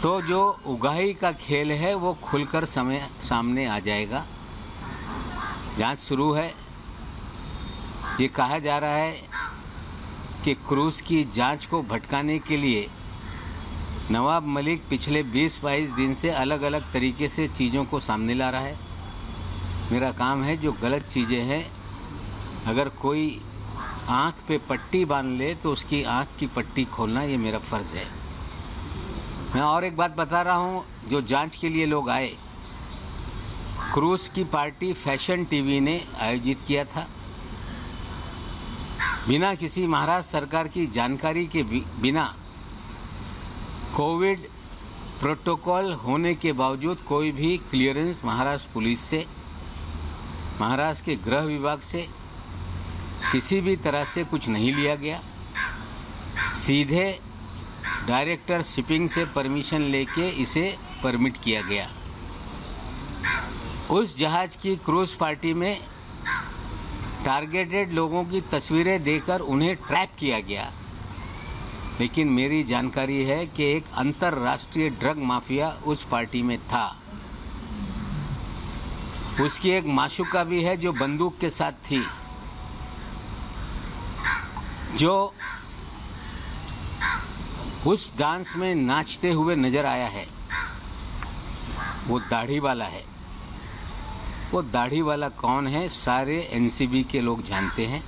तो जो उगाही का खेल है वो खुलकर सामने आ जाएगा। जांच शुरू है। ये कहा जा रहा है कि क्रूज की जांच को भटकाने के लिए नवाब मलिक पिछले 20-22 दिन से अलग अलग तरीके से चीज़ों को सामने ला रहा है। मेरा काम है जो गलत चीज़ें हैं, अगर कोई आँख पे पट्टी बांध ले तो उसकी आँख की पट्टी खोलना ये मेरा फ़र्ज़ है। मैं और एक बात बता रहा हूँ, जो जांच के लिए लोग आए, क्रूज की पार्टी फैशन टीवी ने आयोजित किया था। बिना किसी महाराष्ट्र सरकार की जानकारी के बिना कोविड प्रोटोकॉल होने के बावजूद कोई भी क्लियरेंस महाराष्ट्र पुलिस से, महाराष्ट्र के गृह विभाग से किसी भी तरह से कुछ नहीं लिया गया। सीधे डायरेक्टर शिपिंग से परमिशन लेके इसे परमिट किया गया। उस जहाज की क्रूज पार्टी में टारगेटेड लोगों की तस्वीरें देकर उन्हें ट्रैप किया गया। लेकिन मेरी जानकारी है कि एक अंतर्राष्ट्रीय ड्रग माफिया उस पार्टी में था। उसकी एक माशूका भी है जो बंदूक के साथ थी, जो उस डांस में नाचते हुए नजर आया है। वो दाढ़ी वाला है। वो दाढ़ी वाला कौन है, सारे एनसीबी के लोग जानते हैं।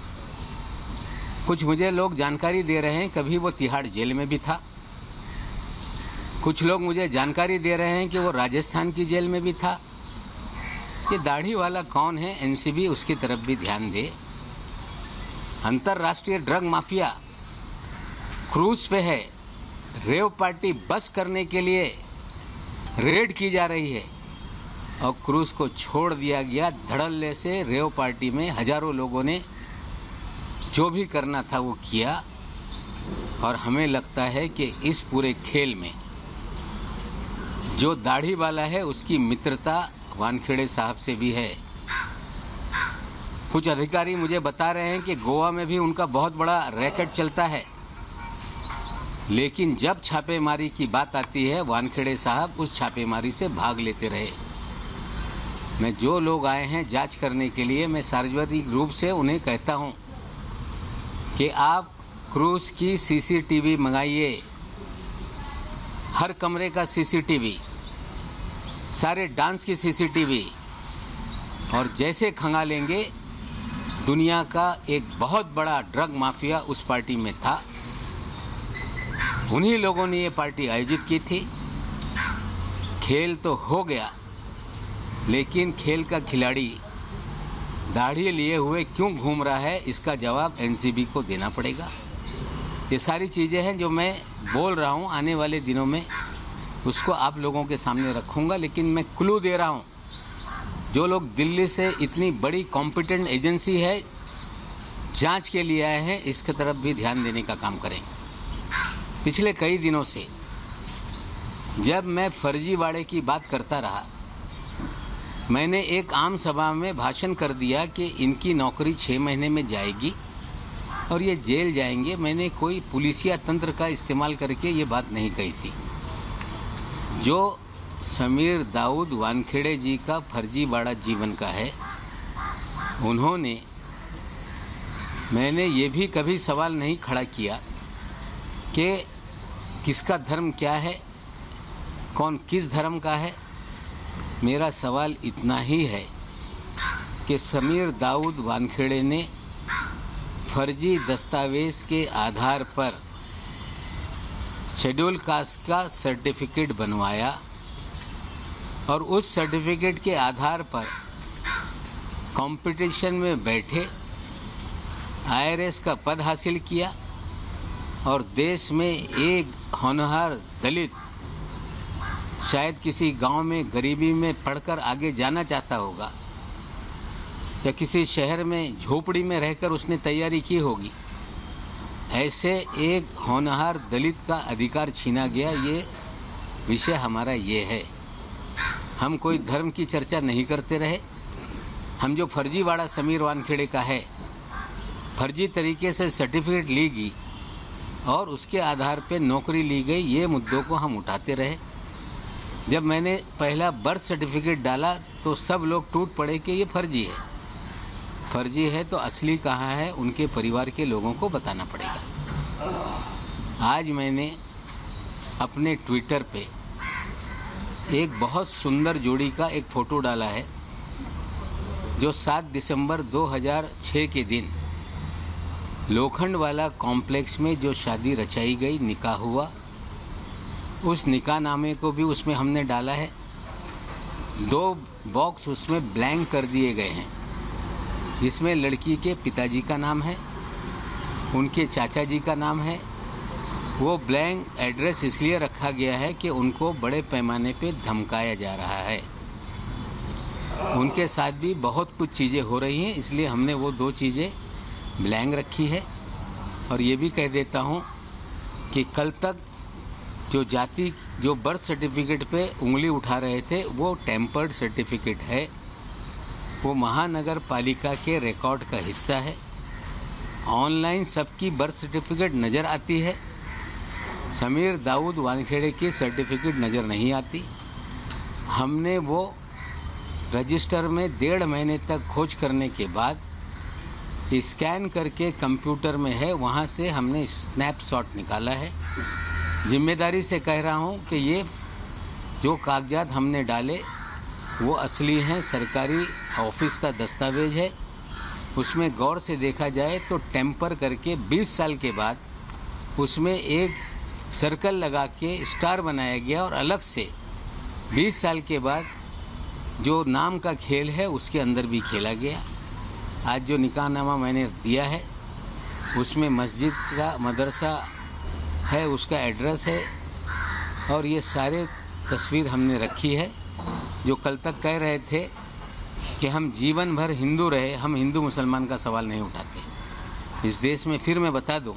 कुछ मुझे लोग जानकारी दे रहे हैं कभी वो तिहाड़ जेल में भी था। कुछ लोग मुझे जानकारी दे रहे हैं कि वो राजस्थान की जेल में भी था। ये दाढ़ी वाला कौन है, एनसीबी उसकी तरफ भी ध्यान दे। अंतर्राष्ट्रीय ड्रग माफिया क्रूज पे है। रेव पार्टी बस करने के लिए रेड की जा रही है और क्रूज को छोड़ दिया गया। धड़ल्ले से रेव पार्टी में हजारों लोगों ने जो भी करना था वो किया। और हमें लगता है कि इस पूरे खेल में जो दाढ़ी वाला है उसकी मित्रता वानखेड़े साहब से भी है। कुछ अधिकारी मुझे बता रहे हैं कि गोवा में भी उनका बहुत बड़ा रैकेट चलता है। लेकिन जब छापेमारी की बात आती है, वानखेड़े साहब उस छापेमारी से भाग लेते रहे। मैं जो लोग आए हैं जांच करने के लिए, मैं सार्वजनिक रूप से उन्हें कहता हूं कि आप क्रूज की सीसीटीवी मंगाइए, हर कमरे का सीसीटीवी, सारे डांस की सीसीटीवी, और जैसे खंगालेंगे दुनिया का एक बहुत बड़ा ड्रग माफिया उस पार्टी में था। उन्हीं लोगों ने ये पार्टी आयोजित की थी। खेल तो हो गया, लेकिन खेल का खिलाड़ी दाढ़ी लिए हुए क्यों घूम रहा है, इसका जवाब एनसीबी को देना पड़ेगा। ये सारी चीज़ें हैं जो मैं बोल रहा हूँ, आने वाले दिनों में उसको आप लोगों के सामने रखूँगा। लेकिन मैं क्लू दे रहा हूँ, जो लोग दिल्ली से इतनी बड़ी कॉम्पिटेंट एजेंसी है जांच के लिए आए हैं, इसकी तरफ भी ध्यान देने का काम करें। पिछले कई दिनों से जब मैं फर्जीवाड़े की बात करता रहा, मैंने एक आम सभा में भाषण कर दिया कि इनकी नौकरी 6 महीने में जाएगी और ये जेल जाएंगे। मैंने कोई पुलिसिया तंत्र का इस्तेमाल करके ये बात नहीं कही थी। जो समीर दाऊद वानखेड़े जी का फर्जीवाड़ा जीवन का है, उन्होंने, मैंने ये भी कभी सवाल नहीं खड़ा किया कि किसका धर्म क्या है, कौन किस धर्म का है। मेरा सवाल इतना ही है कि समीर दाऊद वानखेड़े ने फर्जी दस्तावेज के आधार पर शेड्यूल कास्ट का सर्टिफिकेट बनवाया और उस सर्टिफिकेट के आधार पर कंपटीशन में बैठे, आईआरएस का पद हासिल किया और देश में एक होनहार दलित शायद किसी गांव में गरीबी में पढ़कर आगे जाना चाहता होगा या किसी शहर में झोपड़ी में रहकर उसने तैयारी की होगी, ऐसे एक होनहार दलित का अधिकार छीना गया। ये विषय हमारा ये है। हम कोई धर्म की चर्चा नहीं करते रहे। हम जो फर्जीवाड़ा समीर वानखेड़े का है, फर्जी तरीके से सर्टिफिकेट ली गई और उसके आधार पे नौकरी ली गई, ये मुद्दों को हम उठाते रहे। जब मैंने पहला बर्थ सर्टिफिकेट डाला तो सब लोग टूट पड़े कि ये फर्जी है। फर्जी है तो असली कहाँ है, उनके परिवार के लोगों को बताना पड़ेगा। आज मैंने अपने ट्विटर पे एक बहुत सुंदर जोड़ी का एक फ़ोटो डाला है, जो 7 दिसंबर 2006 के दिन लोखंडवाला कॉम्प्लेक्स में जो शादी रचाई गई, निकाह हुआ, उस निकाह नामे को भी उसमें हमने डाला है। 2 बॉक्स उसमें ब्लैंक कर दिए गए हैं, जिसमें लड़की के पिताजी का नाम है, उनके चाचा जी का नाम है। वो ब्लैंक एड्रेस इसलिए रखा गया है कि उनको बड़े पैमाने पे धमकाया जा रहा है। उनके साथ भी बहुत कुछ चीज़ें हो रही हैं, इसलिए हमने वो 2 चीज़ें ब्लैंक रखी है। और ये भी कह देता हूँ कि कल तक जो बर्थ सर्टिफिकेट पे उंगली उठा रहे थे, वो टेम्पर्ड सर्टिफिकेट है। वो महानगर पालिका के रिकॉर्ड का हिस्सा है। ऑनलाइन सबकी बर्थ सर्टिफिकेट नज़र आती है, समीर दाऊद वानखेड़े की सर्टिफिकेट नज़र नहीं आती। हमने वो रजिस्टर में 1.5 महीने तक खोज करने के बाद स्कैन करके कंप्यूटर में है, वहाँ से हमने स्नैपशॉट निकाला है। जिम्मेदारी से कह रहा हूँ कि ये जो कागजात हमने डाले वो असली हैं, सरकारी ऑफिस का दस्तावेज है। उसमें गौर से देखा जाए तो टेम्पर करके 20 साल के बाद उसमें एक सर्कल लगा के स्टार बनाया गया, और अलग से 20 साल के बाद जो नाम का खेल है उसके अंदर भी खेला गया। आज जो निकाहनामा मैंने दिया है उसमें मस्जिद का, मदरसा है, उसका एड्रेस है, और ये सारे तस्वीर हमने रखी है। जो कल तक कह रहे थे कि हम जीवन भर हिंदू रहे, हम हिंदू मुसलमान का सवाल नहीं उठाते। इस देश में फिर मैं बता दूं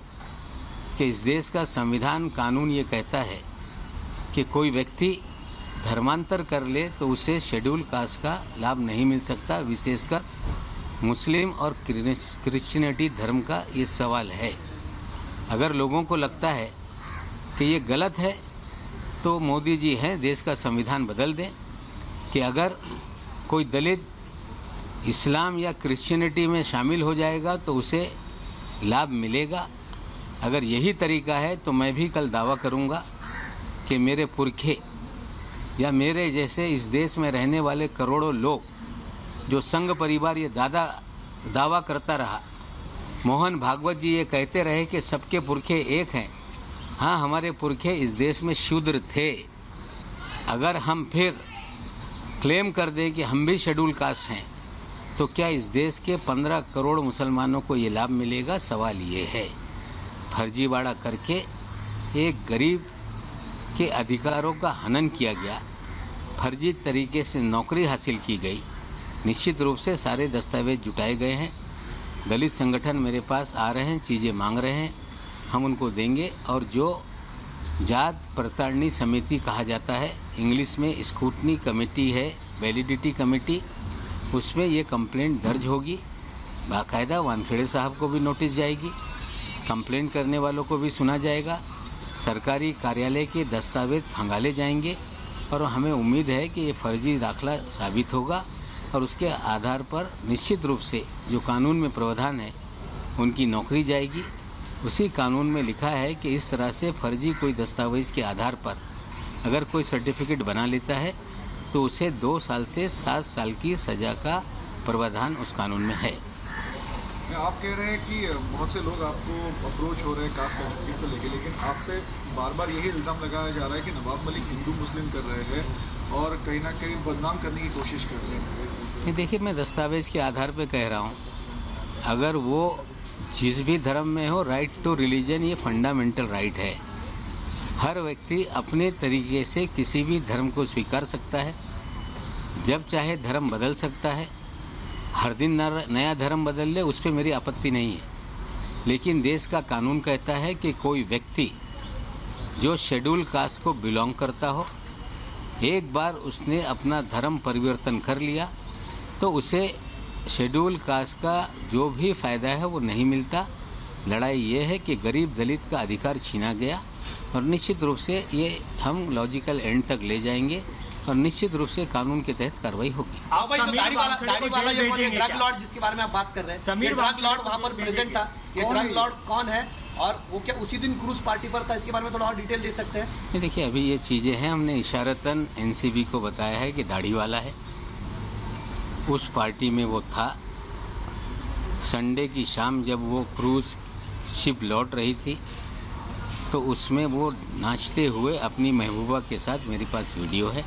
कि इस देश का संविधान, कानून ये कहता है कि कोई व्यक्ति धर्मांतर कर ले तो उसे शेड्यूल कास्ट का लाभ नहीं मिल सकता। विशेषकर मुस्लिम और क्रिश्चियनिटी धर्म का ये सवाल है। अगर लोगों को लगता है कि ये गलत है तो मोदी जी हैं, देश का संविधान बदल दें कि अगर कोई दलित इस्लाम या क्रिश्चियनिटी में शामिल हो जाएगा तो उसे लाभ मिलेगा। अगर यही तरीका है तो मैं भी कल दावा करूंगा कि मेरे पुरखे या मेरे जैसे इस देश में रहने वाले करोड़ों लोग, जो संघ परिवार ये दावा करता रहा, मोहन भागवत जी ये कहते रहे कि सबके पुरखे एक हैं। हाँ, हमारे पुरखे इस देश में शूद्र थे। अगर हम फिर क्लेम कर दें कि हम भी शेड्यूल कास्ट हैं तो क्या इस देश के 15 करोड़ मुसलमानों को ये लाभ मिलेगा? सवाल ये है। फर्जीवाड़ा करके एक गरीब के अधिकारों का हनन किया गया, फर्जी तरीके से नौकरी हासिल की गई। निश्चित रूप से सारे दस्तावेज जुटाए गए हैं। दलित संगठन मेरे पास आ रहे हैं, चीज़ें मांग रहे हैं, हम उनको देंगे। और जो जात प्रताड़नी समिति कहा जाता है, इंग्लिश में स्क्रूटनी कमेटी है, वैलिडिटी कमेटी, उसमें ये कंप्लेंट दर्ज होगी। बाकायदा वानखेड़े साहब को भी नोटिस जाएगी, कंप्लेंट करने वालों को भी सुना जाएगा, सरकारी कार्यालय के दस्तावेज खंगाले जाएंगे, और हमें उम्मीद है कि ये फर्जी दाखला साबित होगा। और उसके आधार पर निश्चित रूप से जो कानून में प्रावधान है उनकी नौकरी जाएगी। उसी कानून में लिखा है कि इस तरह से फर्जी कोई दस्तावेज के आधार पर अगर कोई सर्टिफिकेट बना लेता है तो उसे 2 साल से 7 साल की सज़ा का प्रावधान उस कानून में है। आप कह रहे हैं कि बहुत से लोग आपको अप्रोच हो रहे हैं कास्ट सर्टिफिकेट को लेके, लेकिन आप पे बार बार यही इल्ज़ाम लगाया जा रहा है कि नवाब मलिक हिंदू मुस्लिम कर रहे हैं और कहीं ना कहीं बदनाम करने की कोशिश कर रहे हैं। देखिए, मैं दस्तावेज के आधार पे कह रहा हूँ, अगर वो जिस भी धर्म में हो, राइट टू रिलीजन ये फंडामेंटल राइट है। हर व्यक्ति अपने तरीके से किसी भी धर्म को स्वीकार सकता है, जब चाहे धर्म बदल सकता है। हर दिन नया धर्म बदल ले, उस पर मेरी आपत्ति नहीं है। लेकिन देश का कानून कहता है कि कोई व्यक्ति जो शेड्यूल कास्ट को बिलोंग करता हो, एक बार उसने अपना धर्म परिवर्तन कर लिया तो उसे शेड्यूल कास्ट का जो भी फ़ायदा है वो नहीं मिलता। लड़ाई ये है कि गरीब दलित का अधिकार छीना गया, और निश्चित रूप से ये हम लॉजिकल एंड तक ले जाएंगे और निश्चित रूप से कानून के तहत कार्रवाई होगी। आप भाई, तो दाढ़ी वाला ये कौन है? ड्रग लॉर्ड जिसके बारे में आप बात कर रहे हैं, समीर ड्रग लॉर्ड वहाँ पर प्रेजेंट था, ये ड्रग लॉर्ड कौन है और वो क्या उसी दिन क्रूज पार्टी पर था? इसके बारे में थोड़ा और डिटेल दे सकते हैं? नहीं, देखिए अभी ये चीज़ें हैं, हमने इशारतन एनसीबी को बताया है कि दाढ़ी वाला है, उस पार्टी में वो था। संडे की शाम जब वो क्रूज शिप लौट रही थी तो उसमें वो नाचते हुए अपनी महबूबा के साथ, मेरे पास वीडियो है,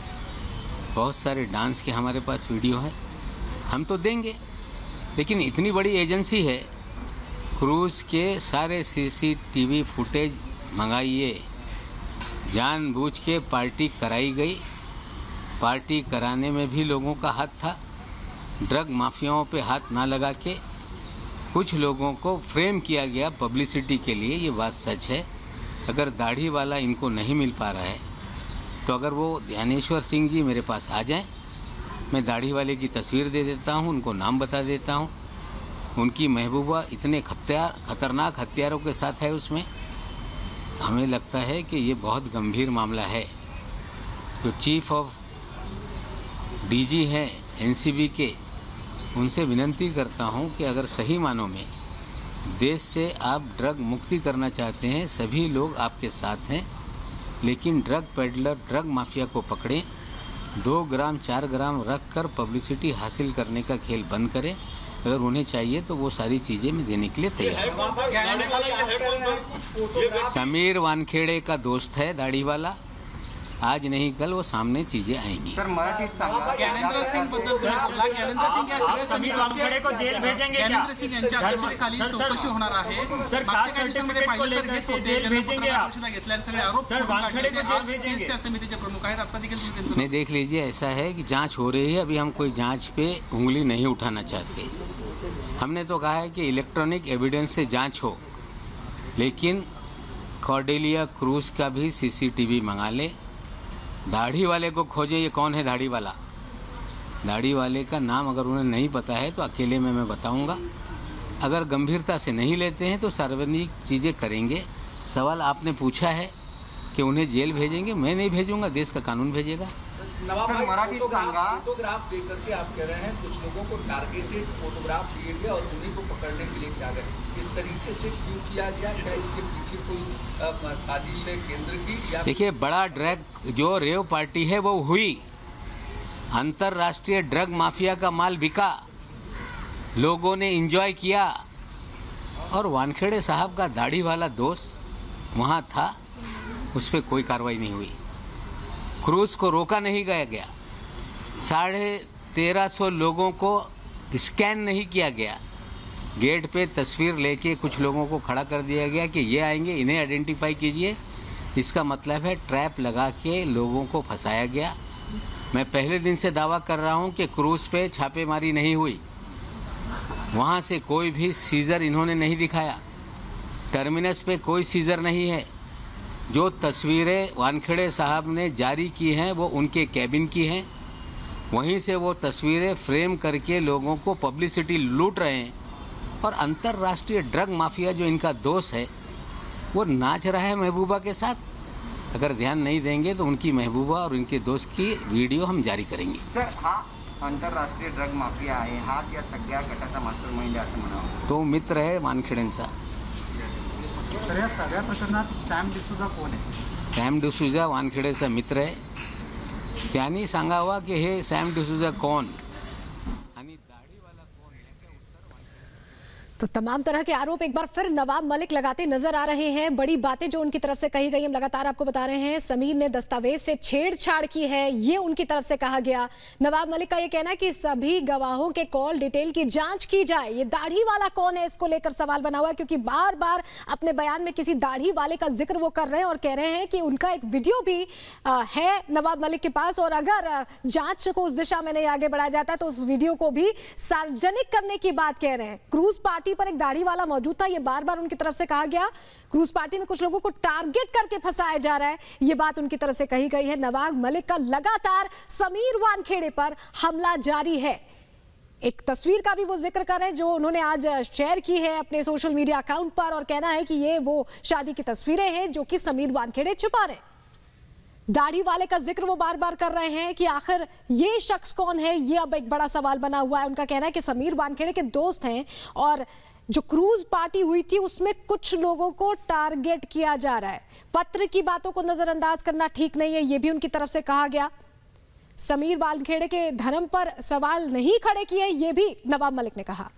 बहुत सारे डांस के हमारे पास वीडियो है, हम तो देंगे। लेकिन इतनी बड़ी एजेंसी है, क्रूज के सारे सीसीटीवी फुटेज मंगाइए, जानबूझ के पार्टी कराई गई। पार्टी कराने में भी लोगों का हाथ था। ड्रग माफियाओं पे हाथ ना लगा के कुछ लोगों को फ्रेम किया गया पब्लिसिटी के लिए, ये बात सच है। अगर दाढ़ी वाला इनको नहीं मिल पा रहा है तो अगर वो ध्यानेश्वर सिंह जी मेरे पास आ जाएं, मैं दाढ़ी वाले की तस्वीर दे देता हूं, उनको नाम बता देता हूं। उनकी महबूबा इतने खतरनाक हथियारों के साथ है उसमें, हमें लगता है कि ये बहुत गंभीर मामला है। जो चीफ ऑफ डीजी हैं एनसीबी के, उनसे विनती करता हूं कि अगर सही मानों में देश से आप ड्रग मुक्ति करना चाहते हैं, सभी लोग आपके साथ हैं, लेकिन ड्रग पेडलर, ड्रग माफिया को पकड़ें, 2 ग्राम 4 ग्राम रख कर पब्लिसिटी हासिल करने का खेल बंद करें। अगर उन्हें चाहिए तो वो सारी चीज़ें मैं देने के लिए तैयार हूँ। समीर वानखेड़े का दोस्त है दाढ़ी वाला, आज नहीं कल वो सामने चीजें आएंगी। सर मराठीत सांगा, ज्ञानेंद्र सिंह बद्दल ज्ञानेंद्र सिंह या समीर वानखेडे को जेल भेजेंगे क्या? ज्ञानेंद्र सिंह यांच्या अध्यक्षतेखाली चौकशी होणार आहे। सर कास्ट सर्टिफिकेट को लेकर के जेल भेजेंगे आप? घेतल्याने सगळे आरोप सर वानखेडे को जेल भेजेंगे? त्या समितीचे प्रमुख आहेत, आता देखील नहीं, देख लीजिए, ऐसा है कि जांच हो रही है, अभी हम कोई जांच पे उंगली नहीं उठाना चाहते। हमने तो कहा है कि इलेक्ट्रॉनिक एविडेंस से जांच हो, लेकिन कॉर्डेलिया क्रूज का भी सीसीटीवी मंगा ले। दाढ़ी वाले को खोजे, ये कौन है दाढ़ी वाला? दाढ़ी वाले का नाम अगर उन्हें नहीं पता है तो अकेले में मैं बताऊंगा। अगर गंभीरता से नहीं लेते हैं तो सार्वजनिक चीज़ें करेंगे। सवाल आपने पूछा है कि उन्हें जेल भेजेंगे, मैं नहीं भेजूंगा, देश का कानून भेजेगा। मराठी सांगा, फोटोग्राफ दे करके आप कह रहे हैं कुछ लोगों को टारगेटेड फोटोग्राफ दिए गए और उन्हीं को पकड़ने के लिए किया गया। इस तरीके से क्यों किया गया? क्या इसके पीछे कोई साजिश है केंद्र की? या देखिए, बड़ा ड्रग जो रेव पार्टी है वो हुई, अंतर्राष्ट्रीय ड्रग माफिया का माल बिका, लोगों ने एंजॉय किया, और वानखेड़े साहब का दाढ़ी वाला दोस्त वहाँ था, उस पर कोई कार्रवाई नहीं हुई। क्रूज को रोका नहीं गया, 1350 लोगों को स्कैन नहीं किया गया, गेट पे तस्वीर लेके कुछ लोगों को खड़ा कर दिया गया कि ये आएंगे, इन्हें आइडेंटिफाई कीजिए। इसका मतलब है ट्रैप लगा के लोगों को फंसाया गया। मैं पहले दिन से दावा कर रहा हूं कि क्रूज पे छापेमारी नहीं हुई, वहां से कोई भी सीजर इन्होंने नहीं दिखाया, टर्मिनस पे कोई सीजर नहीं है। जो तस्वीरें वानखेड़े साहब ने जारी की हैं वो उनके कैबिन की हैं, वहीं से वो तस्वीरें फ्रेम करके लोगों को पब्लिसिटी लूट रहे हैं। और अंतर्राष्ट्रीय ड्रग माफिया जो इनका दोस्त है वो नाच रहा है महबूबा के साथ। अगर ध्यान नहीं देंगे तो उनकी महबूबा और उनके दोस्त की वीडियो हम जारी करेंगे। सर हा आंतरराष्ट्रीय ड्रग माफिया आहे, हा त्या सगळ्या गटाचा मास्टरमाइंड आहे असं म्हणावं? तो मित्र आहे वानखेडेंचा। सर या सगळ्या प्रकरणात सॅम डिसूजा कोण आहे? सॅम डिसूजा वानखेडेचा मित्र आहे, त्यांनी सांगावा की हे सॅम डिसूजा कोण आणि दाढीवाला कोण याचे उत्तर। तो तमाम तरह के आरोप एक बार फिर नवाब मलिक लगाते नजर आ रहे हैं। बड़ी बातें जो उनकी तरफ से कही गई हम लगातार आपको बता रहे हैं। समीर ने दस्तावेज से छेड़छाड़ की है, ये उनकी तरफ से कहा गया। नवाब मलिक का ये कहना है कि सभी गवाहों के कॉल डिटेल की जांच की जाए। ये दाढ़ी वाला कौन है, इसको लेकर सवाल बना हुआ है, क्योंकि बार बार अपने बयान में किसी दाढ़ी वाले का जिक्र वो कर रहे हैं और कह रहे हैं कि उनका एक वीडियो भी है नवाब मलिक के पास, और अगर जांच को उस दिशा में नहीं आगे बढ़ाया जाता है तो उस वीडियो को भी सार्वजनिक करने की बात कह रहे हैं। क्रूज पार्टी पर एक दाढ़ी वाला मौजूद था, ये बार बार उनकी तरफ से कहा गया। क्रूज पार्टी में कुछ लोगों को टारगेट करके फंसाया जा रहा है, ये बात उनकी तरफ से कही गई है। नवाब मलिक का लगातार समीर वानखेड़े पर हमला जारी है। एक तस्वीर का भी वो जिक्र कर रहे हैं जो उन्होंने आज शेयर की है अपने सोशल मीडिया अकाउंट पर, और कहना है कि ये वो शादी की तस्वीरें हैं जो कि समीर वानखेड़े छुपा रहे हैं। दाढ़ी वाले का जिक्र वो बार बार कर रहे हैं कि आखिर ये शख्स कौन है, ये अब एक बड़ा सवाल बना हुआ है। उनका कहना है कि समीर वानखेड़े के दोस्त हैं और जो क्रूज पार्टी हुई थी उसमें कुछ लोगों को टारगेट किया जा रहा है। पत्र की बातों को नजरअंदाज करना ठीक नहीं है, ये भी उनकी तरफ से कहा गया। समीर वानखेड़े के धर्म पर सवाल नहीं खड़े किए, ये भी नवाब मलिक ने कहा।